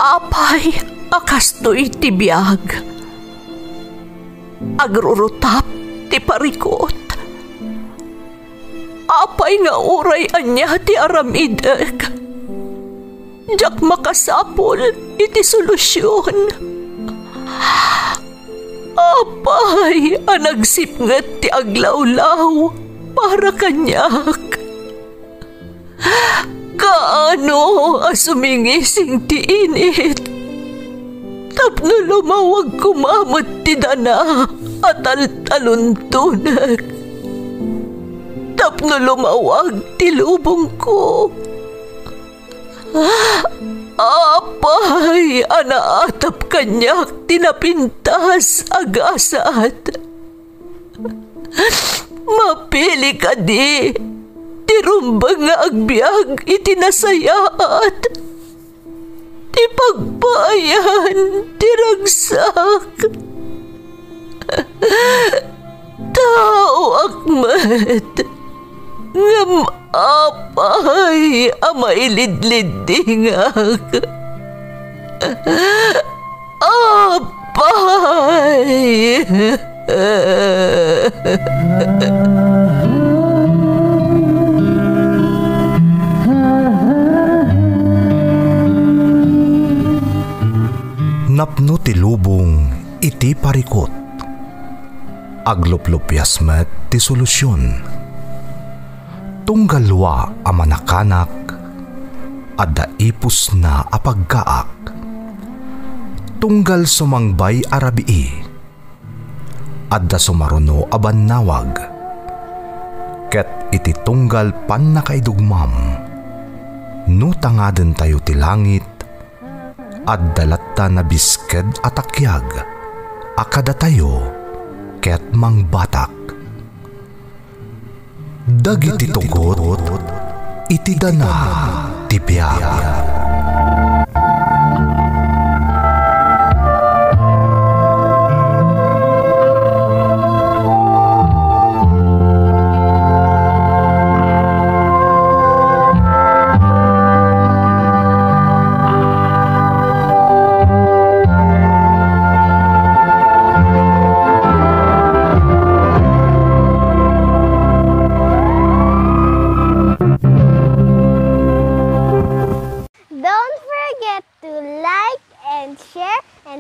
Apay, akastoy ti biyag. Agrurutap ti parikot. Apay nga uray anya ti aramidek. Jak makasapol iti solusyon. Apay, anagsipnget ti aglawlaw para kanyak. Kaano asumingising ti init. Tapno lumawag kumamot ti dana at taluntunak. Tapno lumawag ti lubong ko. Apay, anaatap kanyak tinapintas agasat. Mapili ka di, tirumbang nga agbyag itinasayaat. Ti pagbayan, tiragsak. Tao akmat, ngam apay, amailidlidingak. Apay. Napno ti lubong iti parikot. Agluplupyas met ti solusyon. Tunggalwa a manakanak adda ipus na apagkaak. Tunggal sumangbay arabii adda sumaruno a bannawag. Ket iti tunggal pan nakaidugmam no tangaden tayo ti langit adda latta na bisked atakyag akada tayo ket mangbatak. Dagiti tugot iti dana ti biag.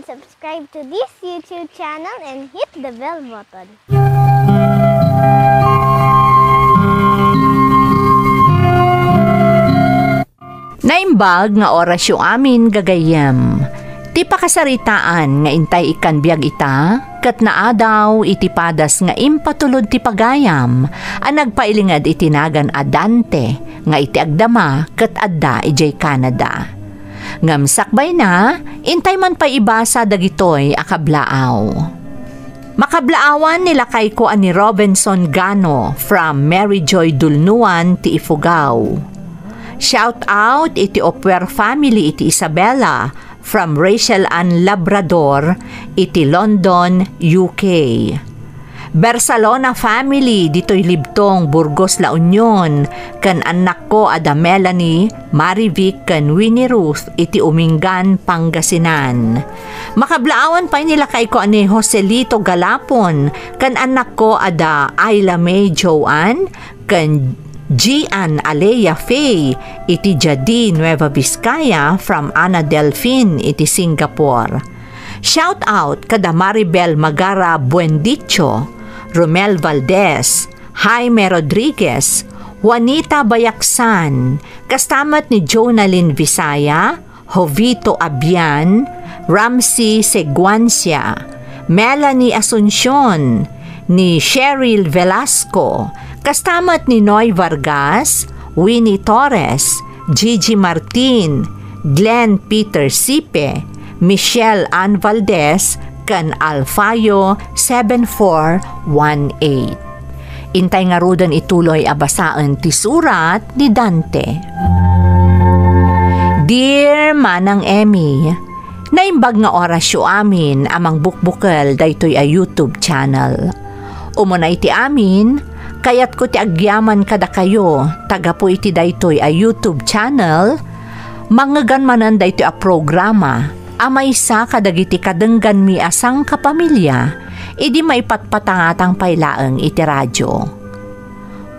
Subscribe to this YouTube channel and hit the bell button. Naimbag nga orasyo amin gagayem. Ti pakasaritaan nga intay ikan biag ita, kat naadaw iti padas nga impatulod ti pagayam, ang nagpailingad itinagan adante, nga iti agdama kat adda ijay Canada. Ngam sakbay na, intay man pa ibasa dagitoy akablaaw. Makablaawan nila kay ko ani Robinson Gano from Mary Joy Dulnuan ti Ifugao. Shout out iti Opwer family iti Isabela from Rachel Ann Labrador iti London, UK. Barcelona family dito'y Libtong, Burgos, La Union, kan anak ko ada Melanie, Marivic, kan Winnie Ruth, iti Umingan, Pangasinan. Makablaawan pa nila kay ko ani Joselito Galapon, kan anak ko ada Ayla May Joanne, kan Gian Alea Faye, iti Jadi, Nueva Vizcaya, from Ana Delfin, iti Singapore. Shout out kada Maribel Magara Buendicho, Romel Valdez, Jaime Rodriguez, Juanita Bayaksan, kastamat ni Jonalyn Visaya, Jovito Abian, Ramsey Seguancia, Melanie Asuncion, ni Cheryl Velasco, kastamat ni Noy Vargas, Winnie Torres, Gigi Martin, Glenn Peter Sipe, Michelle Ann Valdez, kan Alfayo 7418. Intay nga rudan ituloy abasaan ti surat ni Dante. Dear Manang Emmy, naimbag nga orasyo amin amang bukbukal daytoy a YouTube channel. Umunay ti amin, kayat ko ti agyaman kada kayo, taga po iti daytoy a YouTube channel, Manggagan manan daytoy a programa, amay sa kadagiti kadenggan mi asang kapamilya, idi maipatpatangatang pailaeng iti radyo.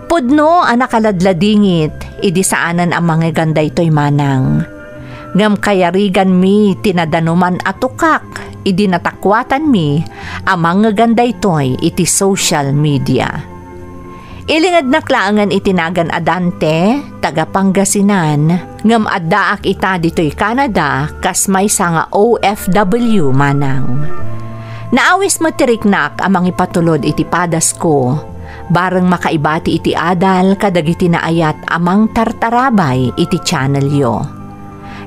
Pudno anak kaladladingit, idi saanan ang mga ganday to'y manang. Ngam kayarigan mi tinadanuman atukak, idi natakwatan mi ang mga ganday to'y iti social media. Ilingad na klaangan itinagan adante, taga Pangasinan, ngam addaak ita dito'y Canada, kas may nga OFW manang. Naawis matiriknak amang ipatulod iti padas ko, bareng makaibati iti adal kadagiti naayat amang tartarabay iti channel yo.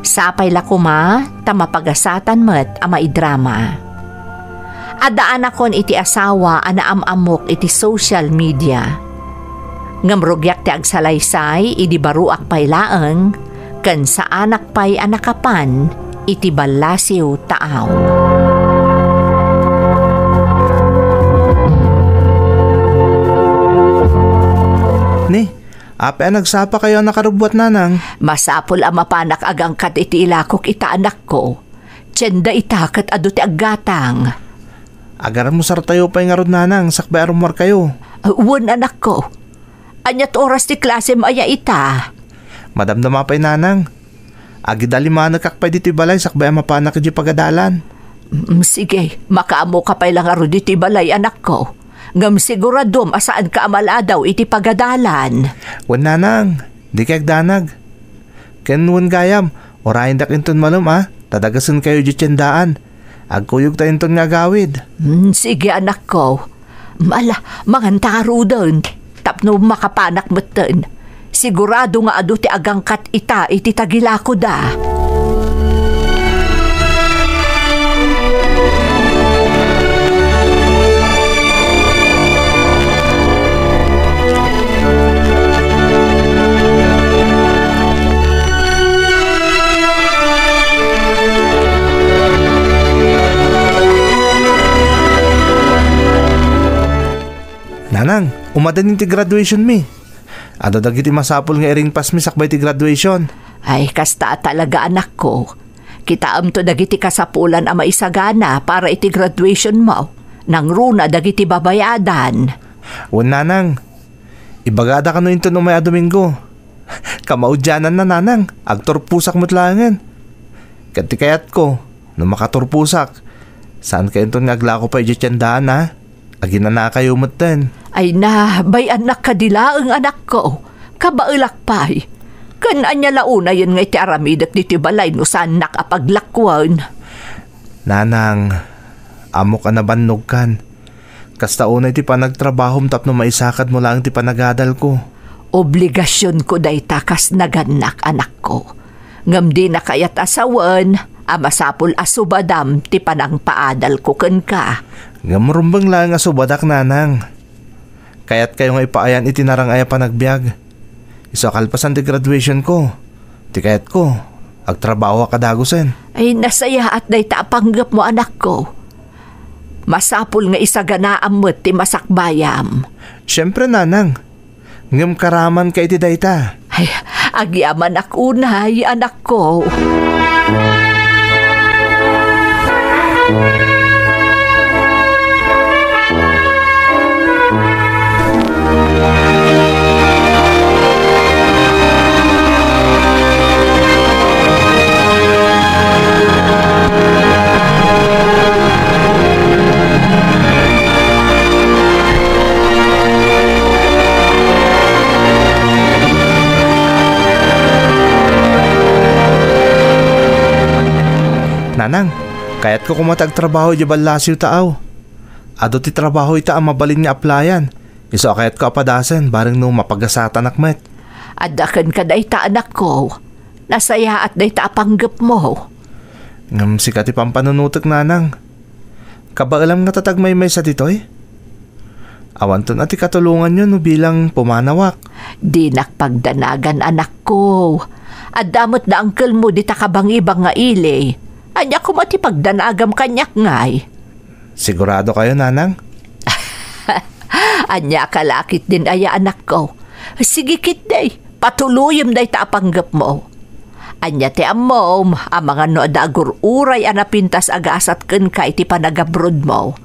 Sapay lakuma, tamapagasatan met ama idrama. Adaan akon iti asawa anaamamok iti social media. Ngamrugyak ti agsalaysay iti baruak pailaeng, ken sa anak pay anakapan iti balasiw taaw. Ni, ape nagsapa kayo nakarubwat nanang. Masapol ang mapanak agangkat iti ilakok ita anak ko. Tiyenda itakat ado ti aggatang. Agaran mo sartayo pa'y nga rod nanang, sakbay arumwar kayo. Uwan anak ko. Anyat oras ti klase maya ita. Madamdama pa'y nanang. Agidali managkakpay dito balay, sakbay mapanak iti pagadalan. Sige, makaamo ka pa'y lang aro dito balay anak ko. Ngam siguradom asaan ka amaladaw iti pagadalan. Wan nanang, di kayag danag. Ken wan gayam, orahin dak inton malum tadagasan kayo di tiyandaan. Agkuyog tayo inton nga gawid. Sige anak ko. Mangantaro doon. Tapno makapanak meten. Sigurado nga ado ti agangkat ita iti tagilako da. Nanang, umadan ti graduation mi. Ado dagiti masapol nga iring pas mi sakbay ti graduation. Ay, kasta talaga anak ko. Kitaam to dagiti kasapulan ama isagana para iti graduation mo. Nang runa dagiti babayadan. Wan nanang, ibagada ka no into no may Domingo. Kamaudyanan na nanang, agtorpusak mo't langan. Kati kayat ko, no makatorpusak. Saan kayo ito ngaglako pa idyatsyandaan Agina na kayo matan. Ay na, bay anak kadilaang anak ko. Kabailak pa'y. Kan anya launa yun nga iti aramidak diti balay no saan nakapaglakwan. Nanang, amo ka na bannog kan. Kasta una iti panagtrabahom tapno maisakad mo lang iti panagadal ko. Obligasyon ko day takas naganak anak ko. Ngam di na kayat asawan, amasapul asubadam ti panang paadal ko ken ka. Ngamurumbang lang asubadak nanang. Kaya't kayo nga ipaayan itinarang aya panagbiag. Isokalpasan ti graduation ko. Ti kayat ko, agtrabaho ka dagusen. Ay nasaya at day tapanggap mo anak ko. Masapul nga isaganaan mo ti masakbayam. Siyempre nanang, ngam karaman ka iti dayta. Ay, agyaman akunay anak ko. Nanang, kaya't ko kumatagtrabaho di balasiw taaw. Ado ti trabaho ita ang mabalin nga aplayan. Iso kaya't ko apadasan bareng no mapagasatan akmet. Adakan ka day ta anak ko. Nasaya at day ta panggap mo. Ngam sikat ipampanunutok nanang. Kabaalam nga tatagmay-may sa ditoy? Awanton at ikatulungan nyo no bilang pumanawak. Di nakpagdanagan anak ko. Adamot na angkel mo di takabang-ibang nga ili. Anya ko mati pagdanagam kanyak ngay. Sigurado kayo nanang? Anya kalakit din aya anak ko. Sige kit day, patuluyom day tapanggap mo. Anya ti amom, ang mga no da agururay anapintas agasat ken ka iti panagabrod mo.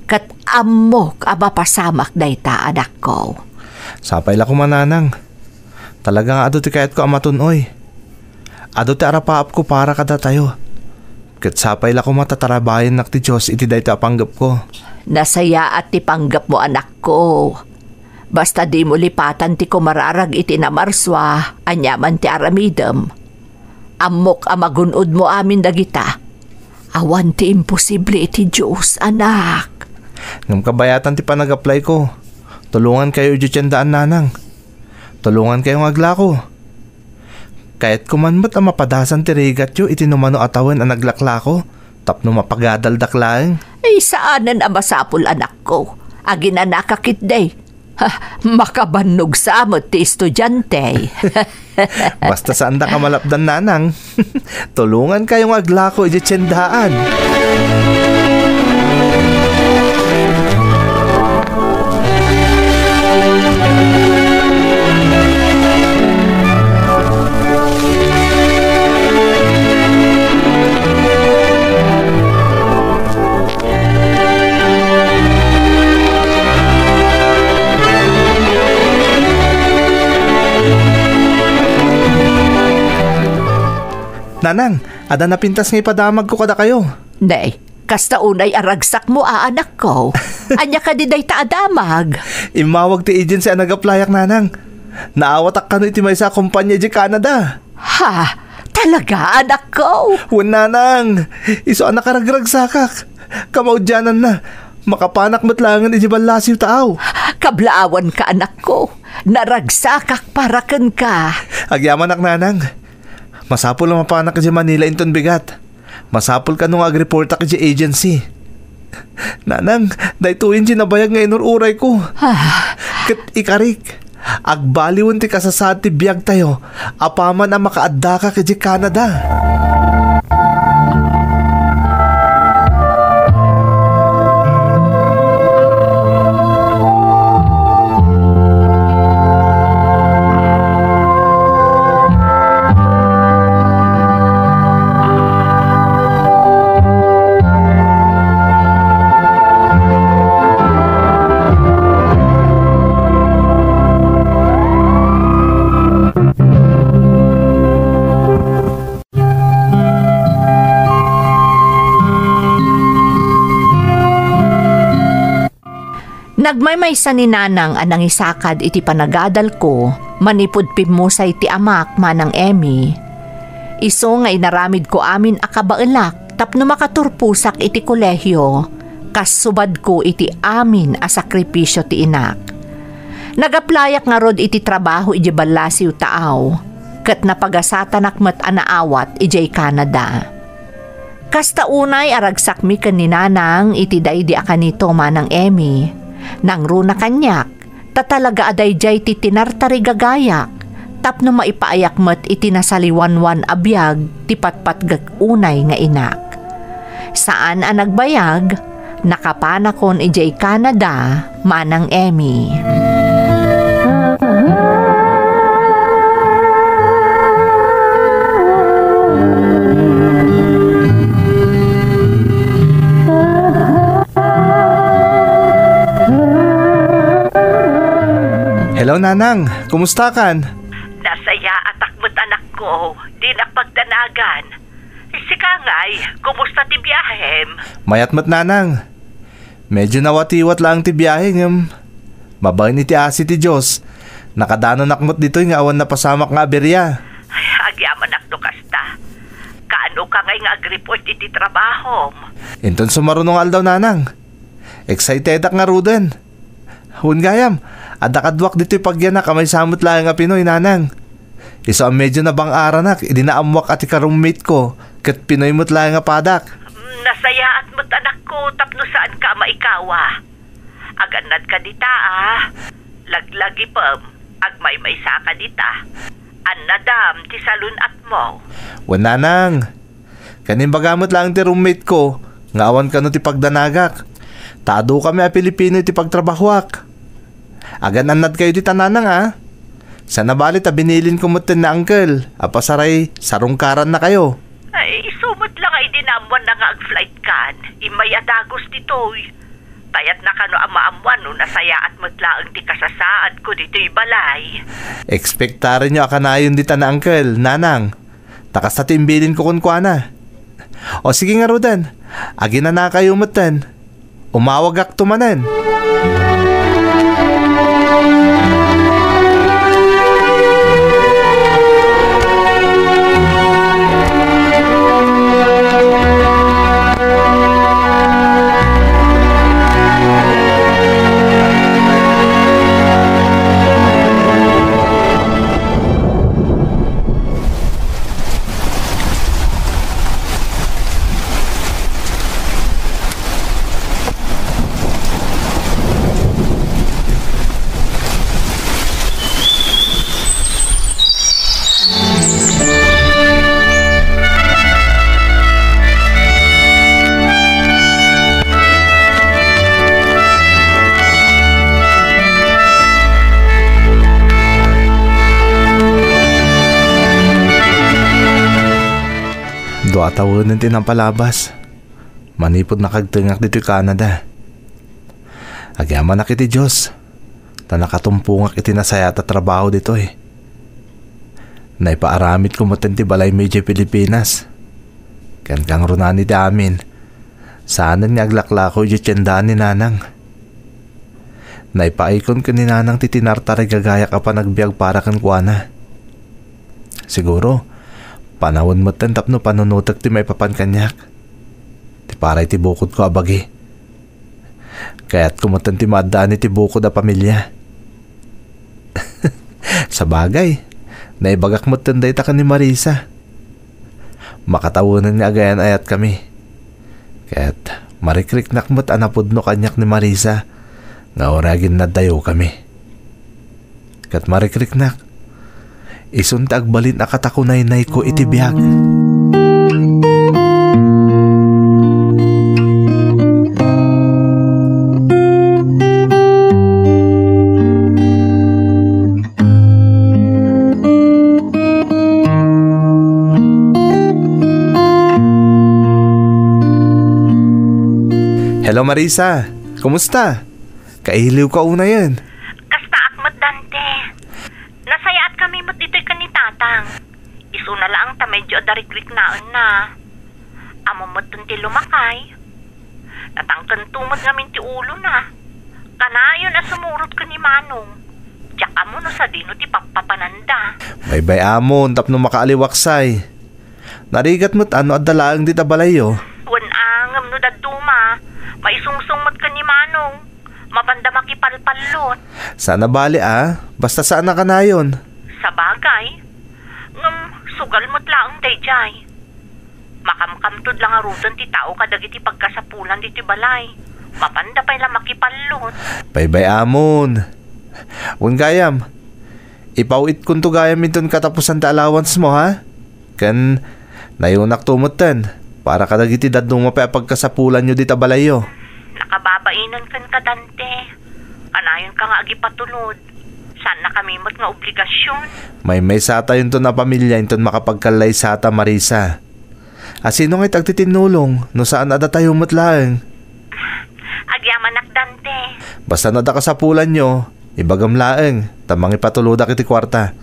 Kat amok abapasamak dayta anak ko. Sapay la ko mananang. Talagang ado ti kayat ko amatunoy. Ado ti arapaap ko para kada tayo. Kat sapay la ko matatarabayan nak ti Diyos iti dayta panggap ko. Nasaya at ti panggap mo anak ko. Basta di mo lipatan ti kumararag iti namarswa, anyaman ti aramidem. Amok amagunod mo amin dagita. Awan ti imposible iti Diyos, anak. Ngam kabayatan ti panag-apply ko. Tulungan kayo iti tiyandaan nanang. Tulungan kayong agla ko. Kahit kumanmat ang mapadasan ti rigat yo, iti numano atawan ang naglakla ko. Tapno mapagadaldaklaeng. Ay saanan ang masapul anak ko. Agin na nakakit day. Makabannog sa amot ti estudyante. Basta saan da ka malapdan nanang. Tulungan kayong agla ko iti tiyandaan. Nanang, ada napintas nga ipadamag ko kada kayo. Day, kasta unay aragsak mo anak ko. Anya ka di day taadamag. Imawag ti agency ang nag-applyak nanang. Naawatak ka no iti may sa kumpanya di Canada. Ha? Talaga anak ko? Wan nanang, iso ang nakaragragsakak. Kamaudyanan na. Makapanak matlangan iti balasiw taaw. Kablaawan ka anak ko. Naragsakak parakan ka. Agyaman ak nanang. Masapol ang mapanak ka di Manila inton bigat. Masapol ka nung agreporta ka di agency. Nanang, daytuin di nabayag nga inururay ko. Kat ikarik. Agbaliwan ti kasasad ti biyag tayo. Apaman ang makaadda ka di Canada. Nagmaymaysa ni nanang anang isakad iti panagadal ko, manipod pimusay ti amak manang Emmy. Iso nga inaramid ko amin akabaelak tapno makaturpusak iti kolehyo, kas subad ko iti amin a sakripisyo ti inak. Nagaplayak nga rod iti trabaho iti balasiw taaw, kat napagasatanak met anaawat iti Canada. Kasta unay aragsak mi ken ni nanang iti daydi akanito manang Emmy. Nang runa kanyak, tatalaga aday jay ti tinartari gagayak, tapno maipaayak met iti nasaliwanwan abiyag ti patpatgag unay nga inak. Saan ang nagbayag, nakapanakon ijay Canada, manang Emmy. Hello nanang, kumusta kan? Nasaya atakmot anak ko, di nakpagdanagan. Si Kangay, kumusta ti biyahem? Mayatmat nanang. Medyo nawatiwat lang ti biyahe ngam. Mabay ni ti asi ti Diyos. Nakadano nakmot dito nga awan na pasamak nga aberya. Ay, agyaman akto kasta. Kaano ka ngay nga agriport iti trabaho? Inton sumarunong aldaw nanang. Excited ak nga ruden. Hun gayam, adakadwak dito'y pagyanak amay samot lang nga Pinoy nanang. Iso ang medyo na bang aranak, idinaamwak at ika-roommate ko, kat Pinoy mo't lang nga padak. Nasaya at mo't anak ko, tapno saan ka maikawa. Aganad ka dita laglagi pam, agmay-may sa ka dita. Annadam, ti salun at mo. Wan nanang, kanin bagamot lang ti roommate ko, ngawan ka no ti pagdanagak. Tado kami a Pilipino ti pagtrabahwak. Agan anad kayo ti tananang Sa nabalit binilin ko mutin na uncle. Apasaray, sarungkaran na kayo. Ay, sumot lang ay dinamuan na nga ag-flight kan. Imay adagos ditoy. Tayat na kano amaamuan no nasaya at matlaang ti kasasaad ko dito'y balay. Ekspektarin nyo akanayon dita na uncle, nanang. Takas na timbilin ko kunkwana. O sige nga Rodan, agi na kayo mutin. Umawag ak tumanan. Atawanan din ang palabas. Manipod na kagtungak dito Canada. Agyaman na kiti Diyos. Na nakatumpungak iti nasaya at trabaho dito eh. Naipaaramit ko mutin ti balay medyo Pilipinas. Kan kang runani di amin. Saanan nga aglakla ko yung tiyandaan ni nanang. Naipaikon ko ni nanang ti tinartari gagaya ka pa nagbiag para kan kuana. Siguro panahon mo ten tapno panunutak ti may papankanyak. Ti paray ti bukod ko abagi. Kaya't kumutan ti madaan ti bukod a pamilya. Sa bagay, naibagak mo ten day ta ka ni Marisa. Makatawanan nga agayan ayat kami. Kaya't marikriknak mo't anapod no kanyak ni Marisa. Nga oragin na dayo kami. Kaya't marikriknak. Isuntag balin akatakunay-nay ko itibiyag. Hello Marisa, kumusta? Kailiw ka una yan. Kasta akmat Dante. Nasaya at kami mo't dito'y kanitatang. Isu na lang ta medyo darikrik naon na. Amo mo't ti lumakay. Natangkan tumod ngamin ti ulo na. Kanayon na sumurot ka ni Manong. Diyak amo no sa dino ti papapananda. Bay amon tapno makaaliwaksay. Narigat mo't ano at dalaang di tabalayo. Wanangam no daduma. Maisungsong mo't ka ni Manong. Mabanda makipalpalot. Sana bali basta saan na ka na yun? Sa bagay. Sugal mo't laang dayjay. Makamkamtod lang arutan ti tao kadagiti pagkasapulan diti balay. Mapanda pa'y lang makipalot. Bay amon. Wan gayam. Ipawit kun to gayam iton katapusan ta allowance mo ha? Kan nayunak tumutan. Para kadagiti dadong mapay pagkasapulan nyo dita balayo. Nakababainan kan ka Dante. Anayon ka nga agipatulod. Saan na kami mo't nga obligasyon? May sata yun to na pamilya yun to makapagkalay sata Marisa. Sino nga'y tagtitinulong no saan ada tayo mo't lang? Agyamanak Dante. Basta nada kasapulan nyo, ibagam laeng, tamang ipatuloda kiti kwarta.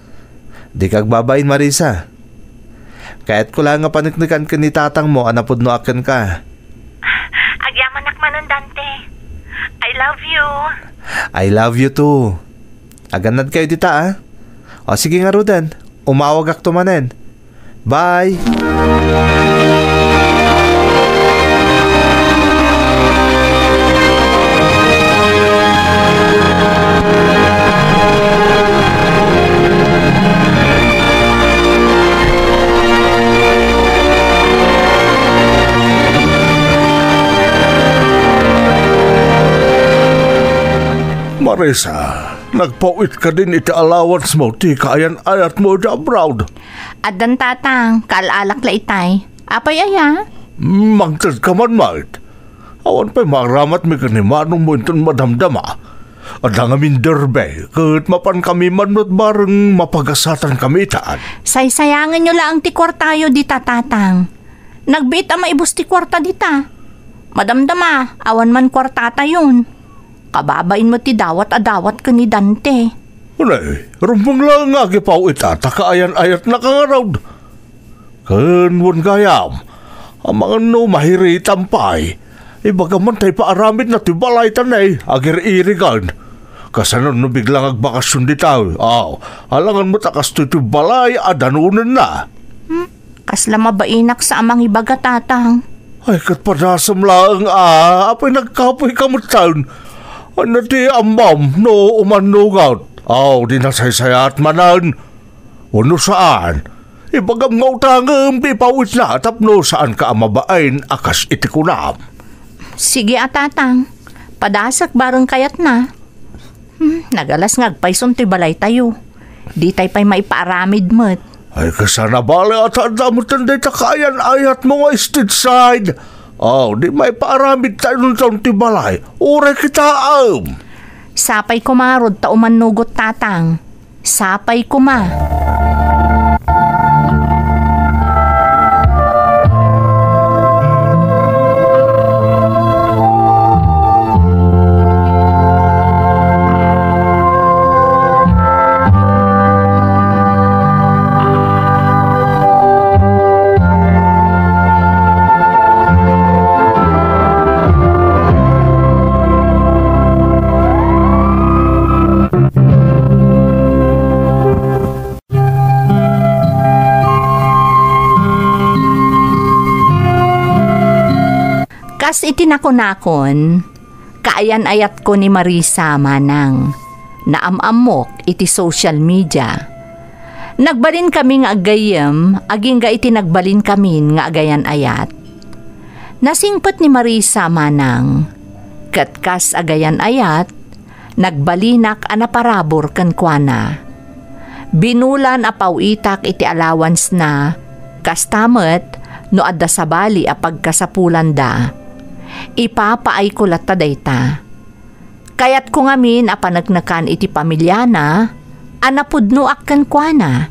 Di kag babain Marisa. Kaya't ko lang nga paniknikan ka ni tatang mo, anapod no akin ka. Agyamanak manon Dante. I love you. I love you too. Aganad kayo dita O sige nga Rodan, umawag ak tumanen. Bye! Marisa, nagpawit ka din iti allowance mo, ti kaayan ayat mo di abroad. Adan tatang, kaalalak la itay. Apay aya? Magtad ka man, mate. Awan pa'y maramat mi kanimanong mo itong madamdama. At ang amin derbe, kat mapan kami manot bareng mapagasatan kami itaan. Saysayangan nyo lang ti kwartayo dita, tatang. Nagbiit ang maibus ti kwarta dita. Madamdama, awan man kwartata yun. Kababain mo ti dawat-adawat ka ni Dante. Unay, rumpang lang nga gipaw itata kaayan-ayat na kangarod. Kanwan gayam, ang mga no mahiri tampay, ibagaman tayo paaramid na ti balay tanay, agir-irigan. Kasanon no biglang agbakasyon di tayo, alangan mo takas ti balay, adanunan na. Kasla mabainak sa amang ibaga, tatang. Ay, kat padasam lang, apay nagkapoy kamutan. Ano ti amam, no umanugat. Di nasaysayat manan. Ano saan? Ibagam nga utangam, di pawit na, tapno saan ka amabain, akas iti kunam. Sige, tatang. Padasak bareng kayat na. Nagalas ngagpaisom ti balay tayo. Di tayo pa'y maipaaramid mo't. Ay, kasana bali at adamutan day takayan ayat mo nga isted side. Di may paaramid tayo nun taon ti balay. Ure kita Sapay kumarod ta umanugot, tatang. Sapay kuma. Kas itinakon-nakon, kaayan-ayat ko ni Marisa manang, naamamok iti social media. Nagbalin kami nga agayem, aging ga itinagbalin kami nga agayan-ayat. Nasingpet ni Marisa manang, katkas agayan-ayat, nagbalinak anaparabor kan kuana. Binulan apaw itak iti allowance na, kastamet no adda sabali a pagkasapulan da. Ipapaay ko lata dayta. Kayat ko ngamin apanagnakan iti pamilyana, anapudno akkan kuana.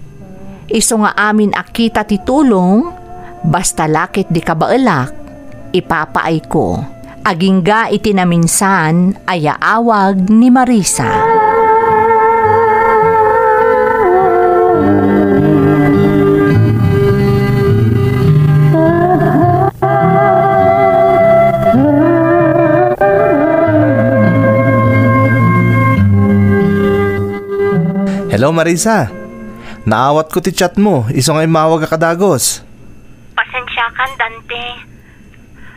Iso nga amin akita ti tulong, basta lakit di kabaelak, ipapaay ko. Agingga iti naminsan ayaawag ni Marisa. Hello Marisa, naawat ko ti chat mo, iso nga'y mawag akadagos. Pasensya kan, Dante.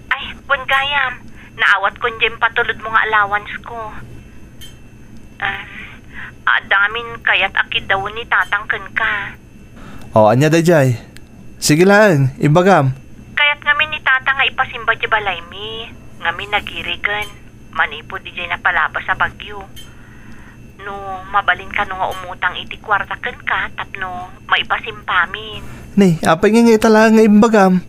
Ay, gayam, naawat ko dyan patulod mo nga allowance ko. Adamin kaya't akid daw ni tatangken ka. Anya da jay. Sige lang, ibagam. Kaya't ngamin ni tatang nga ipasimba di balay mi. Ngamin nagirigan. Manipo di jay napalabas sa bagyo. No, mabalin ka no nga umutang iti kwarta ken ka, tapno maipasimpamin. Ni, apay nga itala nga imbagam.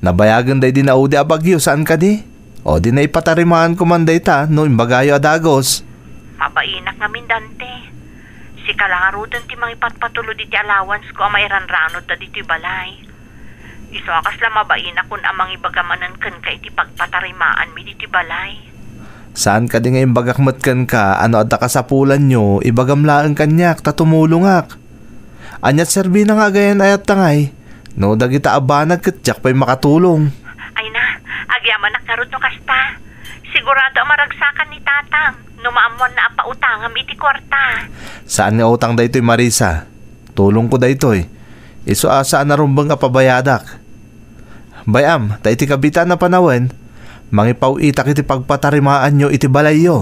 Nabayagan day din na udi abagyo, saan ka di? O di na ipatarimaan ko man day ta, no imbagayo adagos. Mabainak ngamin, Dante. Si kalarudan ti mangipatpatulod iti allowance ko ang mairanranod da diti balay. Iso akas la mabainak kun amang ibagamanan ken ka iti pagpatarimaan mi diti balay. Saan ka di nga imbagakmat ka, ano adda kasapulan nyo, ibagamlaan kanyak, tatumulungak. Anyat serbi na nga gayan ayat tangay, no dagita abanag katyak pa'y makatulong. Ay na, agyaman nakarod no kasta. Sigurado ang maragsakan ni tatang, numaamon na apautangam iti kwarta. Saan nga utang daytoy Marisa? Tulong ko daytoy. Iso asaan na rumbang apabayadak. Bayam, ta iti kabita na panawen, mangipaw itak iti pagpatarimaan nyo iti balayyo.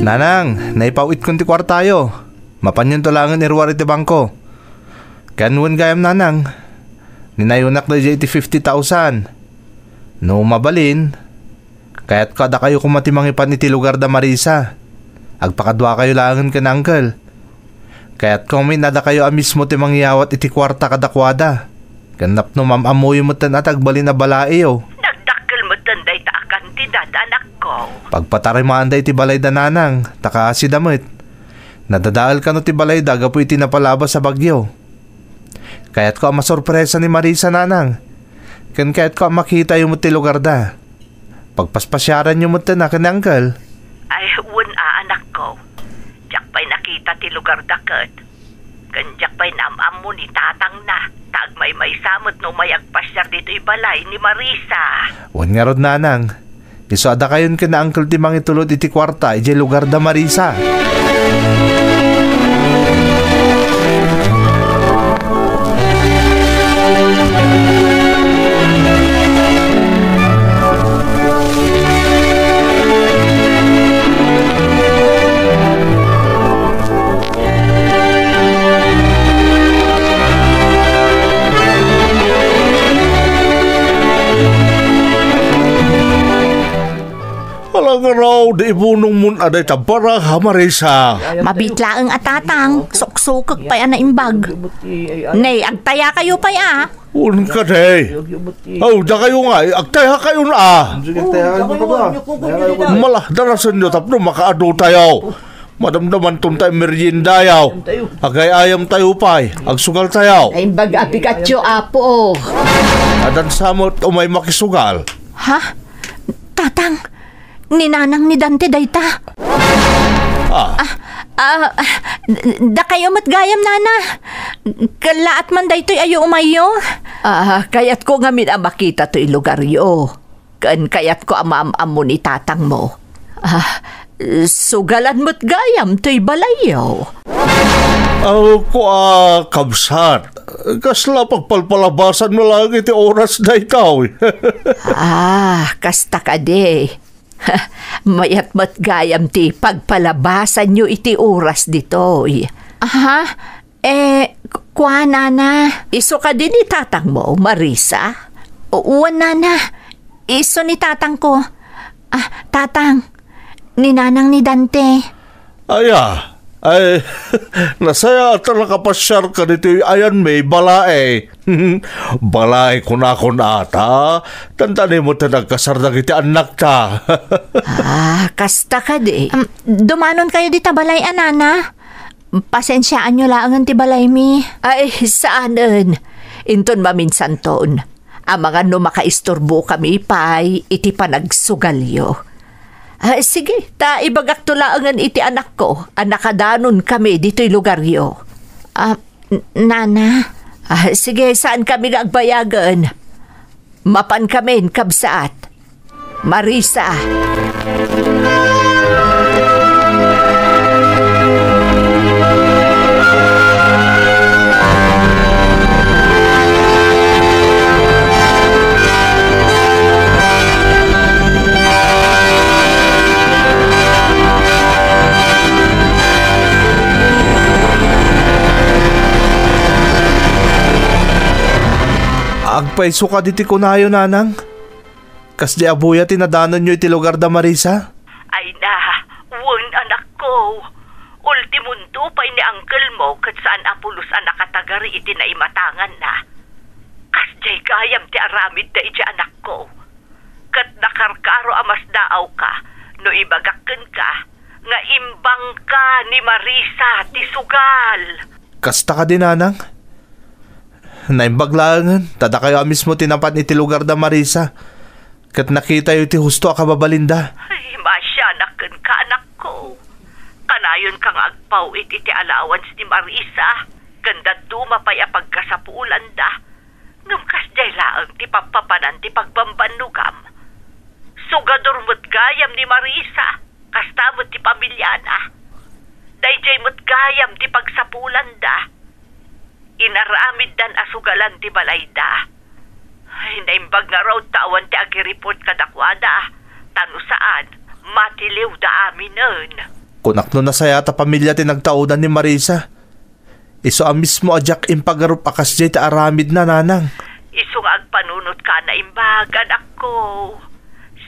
Nanang, naipawit kon ti kwartayo. Mapanyon to langan irwari ti bangko. Kanwan gayam nanang. Ninayunak na iti 50,000. No mabalin, kaya't kada kayo kumatimangipan iti lugar da Marisa. Agpakadwa kayo langan ka na uncle. Kaya't kung may nada kayo mismo ti mangyawat iti kwarta kadakwada. Ganap no mamamoy mo tan at agbalin na balai o. Nagdakkel mo tanday ta akan ti dadanak ko. Pagpatarimaan da iti balay da nanang, taka si damit. Nadadaal ka no ti balay da gapu iti napalabas sa bagyo. Kaya't ko ang masorpresa ni Marisa nanang. Kaya't ko ang makita yung ti lugar da. Pagpaspasyaran yung mo tan akan uncle. Ay, anak ko. Diyak pa'y nakita ti lugar daket. Kandiyak pa'y naamam mo ni tatang na. Tag may samot no may agpasyar dito'y balay ni Marisa. Wan nga rod nanang. Isuada kayon ka na uncle ti mangitulod iti kwarta iti lugar da Marisa. Alang raw, di ibunong mun aday tabara ha Marisa. Mabitlaang atatang, suksukag pa yan na imbag. Nay, agtaya kayo pa ya. Un ka day. Oh, da kayo nga, agtaya kayo na. Malah, darasan nyo tapno makaado tayo. Madamdaman tun tayo merienda yaw. Agay ayam tayo pa'y, agsugal tayo. Ay baga Pikachu apo. Adan samot umay makisugal. Ha? Tatang, ninanang ni Dante dayta. Da kayo matgayam nana. Kalaat man daytoy ayo umayo. Kayat ko nga minabakita to lugar yo. Kayat ko amam mo ni tatang mo. Sugalan mo't gayam to'y balayaw. Ko kabsat. Kasla pagpalpalabasan mo lang iti oras na ikaw. Kasta ka de. Mayat mat gayam ti pagpalabasan nyo iti oras dito. Kwa nana. Iso ka din ni tatang mo, Marisa? Uwan nana. Iso ni tatang ko. Tatang, ninanang ni Dante. Ay, nasaya at nakapasyar ka dito ayan may balae. Balae ko na ata. Tandaan mo ta nagkasardag iti anak ta. Kasta ka di. Dumanon kayo dita balay anana. Pasensyaan nyo laangan ti balay mi. Ay, saanan? Inton maminsan ton. Ang mga makaistorbo kami pa'y iti panagsugalyo. Sige, ibagak tulaangan iti anak ko. Anakadanon kami dito'y lugar yo. Nana? Sige, saan kami agbayagan? Mapan kami, kabsaat. Marisa. Agpaiso ka diti kunayo nanang. Kas di abuya tinadanan nyo iti lugar da Marisa. Ay na, wan anak ko. Ultimunto pa'y ni uncle mo kat saan apulos anak katagari iti naimatangan na. Kas jay gayam ti aramid da iti anak ko. Kat nakarkaro amas daaw ka, no ibagakken ka, nga imbang ka ni Marisa ti sugal. Kasta ka din nanang. Naimbaglangan, tada kayo mismo tinapat iti lugar da Marisa. Kat nakita yu ti husto akababalinda. Ay, masyanaken ka anak ko. Kanayon kang agpawit iti allowance ni Marisa. Ganda dumapay apagkasapulan da. Ngumkas jay laang ti papapanan ti pagbambanugam. Sugador mo't gayam ni Marisa. Kasta mo't ti pamilyana. Dayjay mo't gayam ti pagsapulan da. Inaramid dan asugalan ti balayda. Ay, naimbag nga raw tawan ti agiripot kadakwada. Tano saan, matiliw da amin nun. Kunak no nasaya ta pamilya ti nagtaudan ni Marisa. Iso ang mismo ajak impagarup akas jay ti aramid na nanang. Iso nga panunot ka na imbag, anak ko.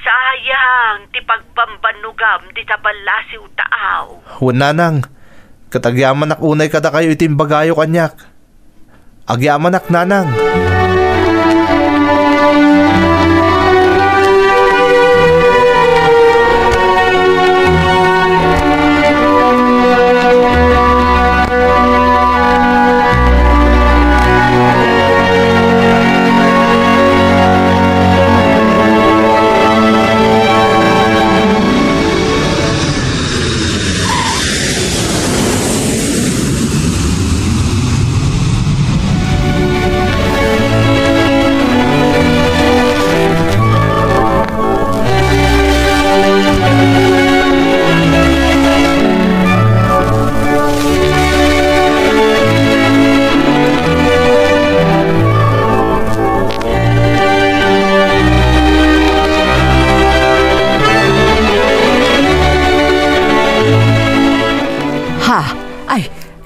Sayang, ti pagpambanugam di tabalasiw taaw. Nanang, katagyaman ak unay kada kayo itimbagayo kanyak. Agyaman ak nanang.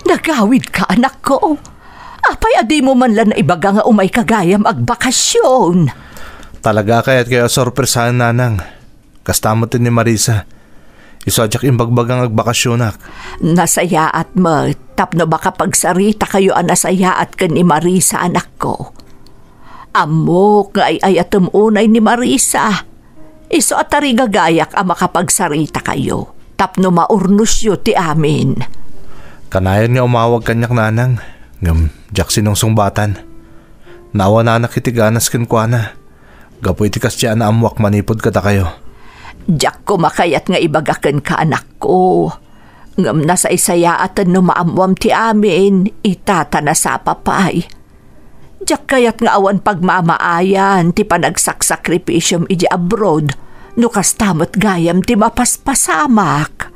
Nagawid ka, anak ko. Apay adi mo man lang na ibaga nga umay kagayam agbakasyon. Talaga kaya't kayo sorpresahan nanang. Kastamotin ni Marisa. Isadyak imbagbagang agbakasyonak. Nasayaat mo, tapno baka pagsarita kayo nasayaat ka ni Marisa, anak ko. Amo nga ay atom unay ni Marisa. Iso at tarigagayak ang makapagsarita kayo. Tapno maurnos yu ti amin. Kanayon nga umawag kanyak nanang. Ngam, jak sinong batan. Nawa na nakitiganas kinkwana. Gapoy ti kasya na amwak manipod kada kayo. Jak ko makayat nga ibagakan ka, anak ko. Ngam nasa isayaatan no maamwam ti amin, itata na sa papay. Jak kayat nga awan pagmamaayan ti panagsakripisyom iji abroad, no kastamot gayam ti mapaspasamak.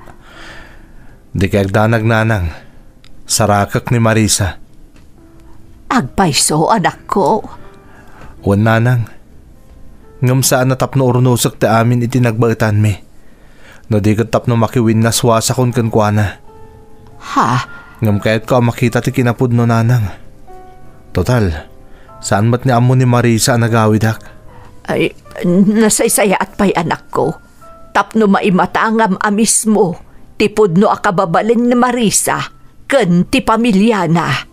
Di kayag danag nanang. Sarakak ni Marisa. Agpayso, anak ko. Wan nanang. Ngam saan natapno urnusak ti amin itinagbaitan mi. No di kat tapno makiwin na swasa kon kankwana. Ha? Ngam kayat ko makita ti kinapud no nanang. Total, saan mat ni amo ni Marisa nagawidak? Ay, nasaysaya at pa'y anak ko. Tapno maimatangam amismo. Tipod no akababalin ni Marisa, ken ti pamilya na.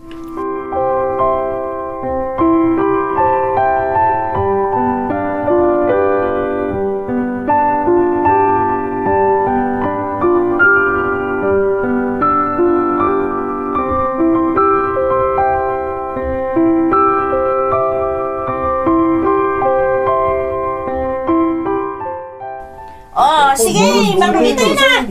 Sige, magbitay na.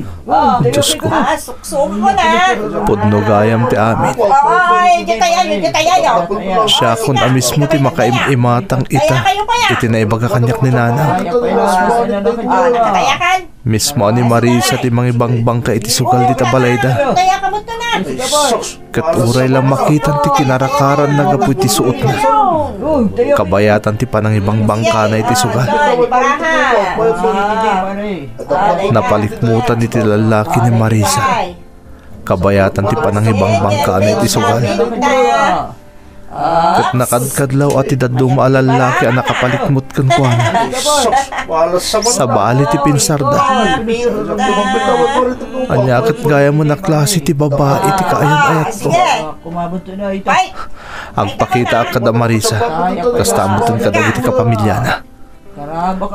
Diyos ko. Suksok ko na. Pudno gayam ti amin. Ay, ditayayo. Siya kun amis mo ti makaimatang ita. Itinaibaga kanyak ni nanang. Nakatayakan. Mismo ni Marisa ti mga ibang bangka iti sugal di tabalayda. Tayakan mo ito na. Katuray lang makitan ti kinarakaran na gapu iti suot na. Kabayatan ti panang ibang bangka na iti sugal. Napalikmutan iti lalaki ni Marisa. Kabayatan ti panang ibang bangka na iti sugal. Kat nakadkadlaw at idadong maalalaki ang nakapalikmut kan kuwana. Sa bali ti pinsarda. Anyakit gaya mo na klase ti babae ti kaayan-ayat to. Agpakita kada Marisa. Kastamutin kada iti kapamilya na.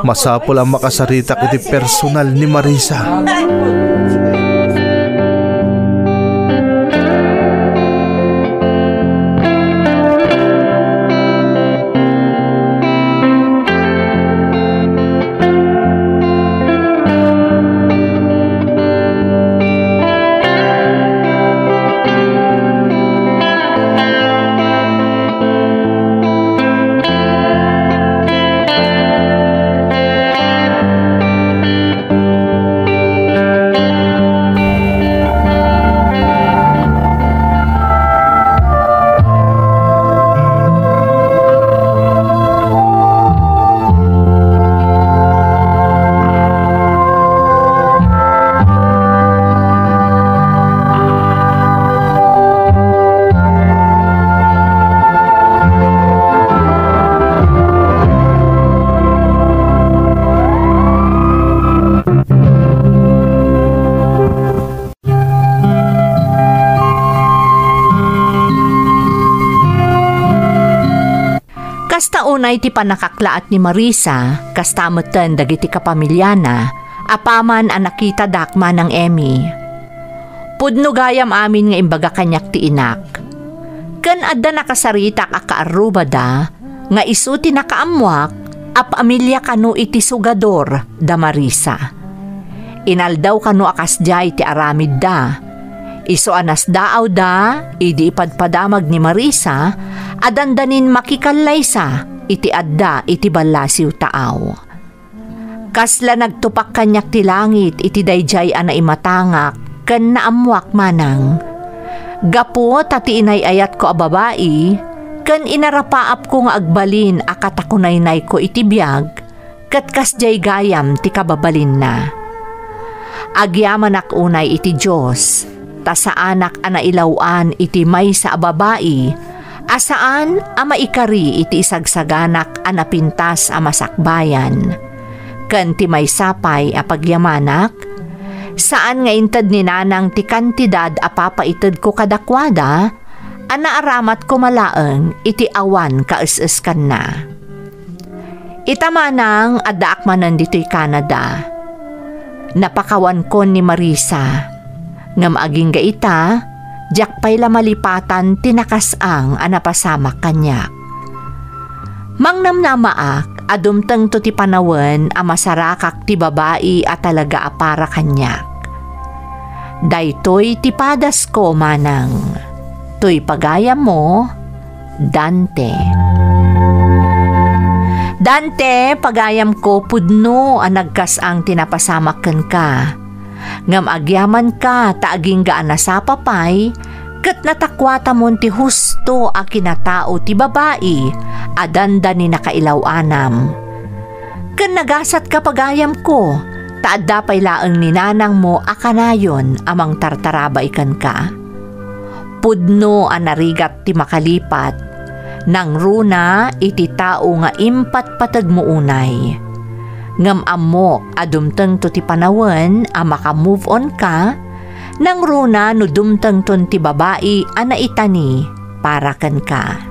Masapol ang makasarita iti personal ni Marisa. unay ti panakaklaat ni Marisa, kastamutan dagiti kapamilyana, apaman ang nakita dakma ng Emmy. Pudno gayam amin nga imbaga kanyak ti inak. Kan adda nakasaritak akaarubada, nga isu ti nakaamwak, apamilya kano iti sugador da Marisa. Inaldaw kano akasjay ti aramid da. Iso anas daaw da, idi ipadpadamag ni Marisa, adandanin makikalaysa, iti adda iti balasiw taaw. Kasla nagtupak kanyak ti langit, iti dayjay ana imatangak, ken naamwak manang. Gapo tati inayayat ko a babae, ken inarapaap ko nga agbalin akatakunaynay ko iti biyag, ket kasjay gayam ti kababalin na. Agyaman ak unay iti Diyos, ta sa anak ana ilawan iti may sa babae, asaan ama ikari iti isagsaganak ana pintas a masakbayan. Ken ti may sapay a pagyamanak, saan nga intad ni nanang ti kantidad a papaited ko kadakwada, ana aramat ko malaeng iti awan kaes-es kan na. Itamanang adda akmanan dito'y Canada. Napakawan ko ni Marisa, ngam aging gaita, jak pay lamalipatan tinakasang anapasamak kanyak. Mangnamnamaak, adumteng to ti panawen a masarakak ti babae at talaga apara kanyak. Daytoy ti padas ko manang, to'y pagayam mo, Dante. Dante, pagayam ko pudno ang nagkasang tinapasamaken ka. Ngam agyaman ka taaging gaan na sapapay, ket natakwata mon ti husto a kinatao ti babae, adanda ni nakailaw anam. Ken nagasat ka pagayam ko, taadda pay laeng ni nanang mo akanayon amang tartarabay ken ka. Pudno a narigat ti makalipat, nang runa iti tao nga impat patag mo unay. Ngam amok adumteng to ti panawen a makamove on ka, nang runa no dumteng ton ti babae ana itani para ken ka.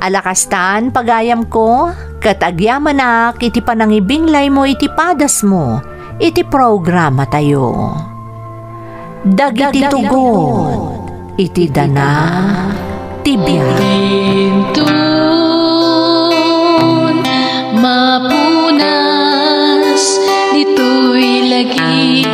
Alakastan pagayam ko, ket agyamanak iti panangibinglay mo iti padas mo, iti programa tayo. Dagiti tugon, iti dana tibiyag. Mapunas dito'y lagi